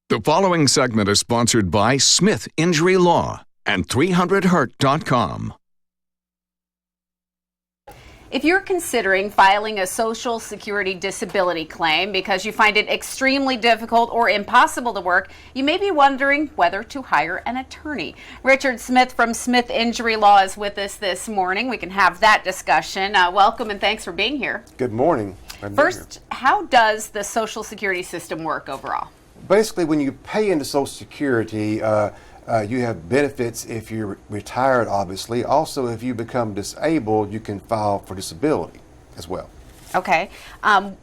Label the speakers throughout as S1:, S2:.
S1: The following segment is sponsored by Smith Injury Law and 300hurt.com.
S2: If you're considering filing a Social Security disability claim because you find it extremely difficult or impossible to work, you may be wondering whether to hire an attorney. Richard Smith from Smith Injury Law is with us this morning. We can have that discussion. Welcome and thanks for being here.
S3: Good morning.
S2: First, how does the Social Security system work overall?
S3: Basically, when you pay into Social Security, you have benefits if you're retired, obviously. Also, if you become disabled, you can file for disability as well.
S2: Okay.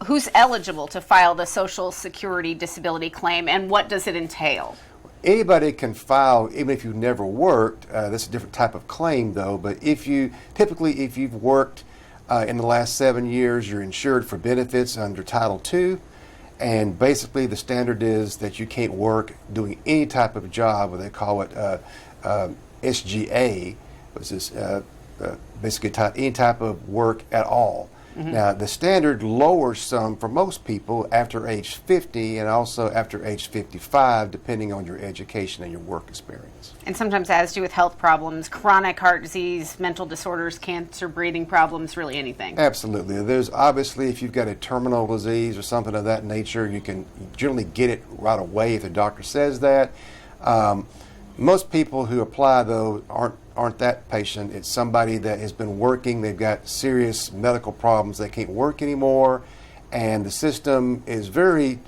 S2: Who's eligible to file the Social Security disability claim, and what does it entail?
S3: Anybody can file, even if you've never worked. That's a different type of claim, though. But if you've worked in the last 7 years, you're insured for benefits under Title II. And basically, the standard is that you can't work doing any type of job, what they call it SGA, which is basically any type of work at all. Mm-hmm. Now, the standard lowers some for most people after age 50 and also after age 55, depending on your education and your work experience.
S2: And sometimes that has to do with health problems, chronic heart disease, mental disorders, cancer, breathing problems, really anything.
S3: Absolutely. There's obviously, if you've got a terminal disease or something of that nature, you can generally get it right away if the doctor says that. Most people who apply, though, aren't that patient. It's somebody that has been working, they've got serious medical problems, they can't work anymore, and the system is very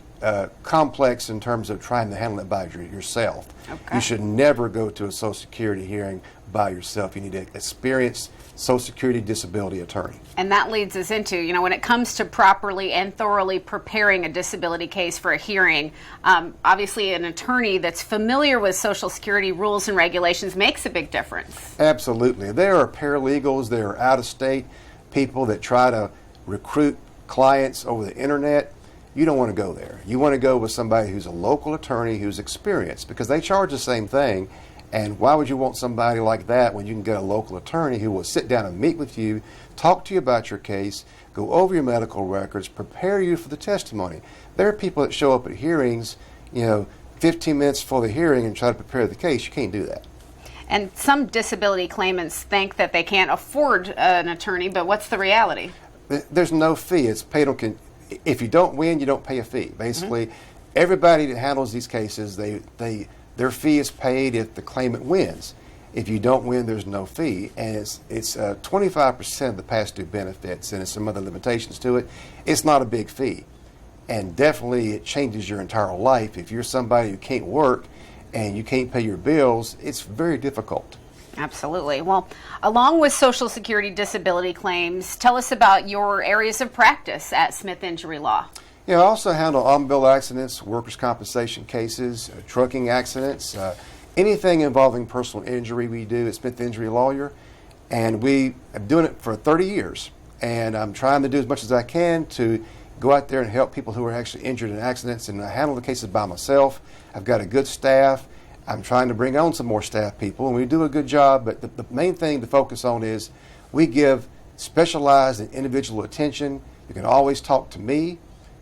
S3: complex in terms of trying to handle it by yourself. Okay. You should never go to a Social Security hearing by yourself. You need an experienced Social Security disability attorney.
S2: And that leads us into, when it comes to properly and thoroughly preparing a disability case for a hearing, obviously an attorney that's familiar with Social Security rules and regulations makes a big difference.
S3: Absolutely. There are paralegals, there are out-of-state people that try to recruit clients over the internet. You don't want to go there. You want to go with somebody who's a local attorney who's experienced, because they charge the same thing. And why would you want somebody like that when you can get a local attorney who will sit down and meet with you, talk to you about your case, go over your medical records, prepare you for the testimony? There are people that show up at hearings, 15 minutes before the hearing and try to prepare the case. You can't do that.
S2: And some disability claimants think that they can't afford an attorney, but what's the reality?
S3: There's no fee. It's paid on. If you don't win, you don't pay a fee. Basically, everybody that handles these cases, their fee is paid if the claimant wins. If you don't win, there's no fee. And it's 25% of the past due benefits, and there's some other limitations to it. It's not a big fee. And definitely it changes your entire life. If you're somebody who can't work and you can't pay your bills, it's very difficult.
S2: Absolutely. Well, along with Social Security disability claims, tell us about your areas of practice at Smith Injury Law.
S3: I also handle automobile accidents, workers' compensation cases, trucking accidents, anything involving personal injury we do at Smith Injury Lawyer. And we have been doing it for 30 years. And I'm trying to do as much as I can to go out there and help people who are actually injured in accidents. And I handle the cases by myself. I've got a good staff. I'm trying to bring on some more staff people, and we do a good job. But the main thing to focus on is we give specialized and individual attention. You can always talk to me.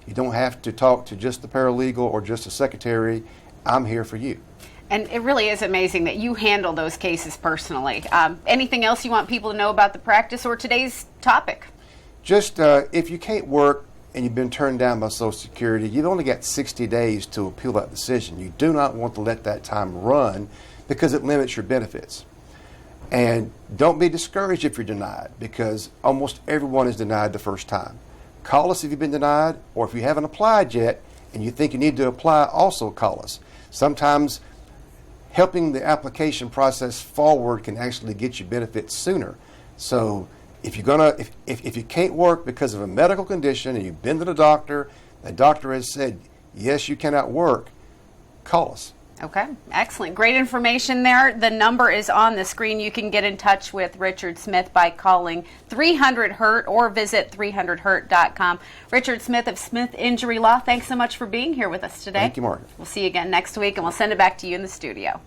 S3: You don't have to talk to just the paralegal or just the secretary. I'm here for you.
S2: And it really is amazing that you handle those cases personally. Anything else you want people to know about the practice or today's topic?
S3: Just if you can't work and you've been turned down by Social Security, you've only got 60 days to appeal that decision. You do not want to let that time run because it limits your benefits. And don't be discouraged if you're denied, because almost everyone is denied the first time. Call us if you've been denied, or if you haven't applied yet and you think you need to apply, also call us. Sometimes helping the application process forward can actually get you benefits sooner. So if you can't work because of a medical condition and you've been to the doctor has said, yes, you cannot work, call us.
S2: Okay, excellent. Great information there. The number is on the screen. You can get in touch with Richard Smith by calling 300HURT or visit 300hurt.com. Richard Smith of Smith Injury Law, thanks so much for being here with us today.
S3: Thank you, Margaret.
S2: We'll see you again next week, and we'll send it back to you in the studio.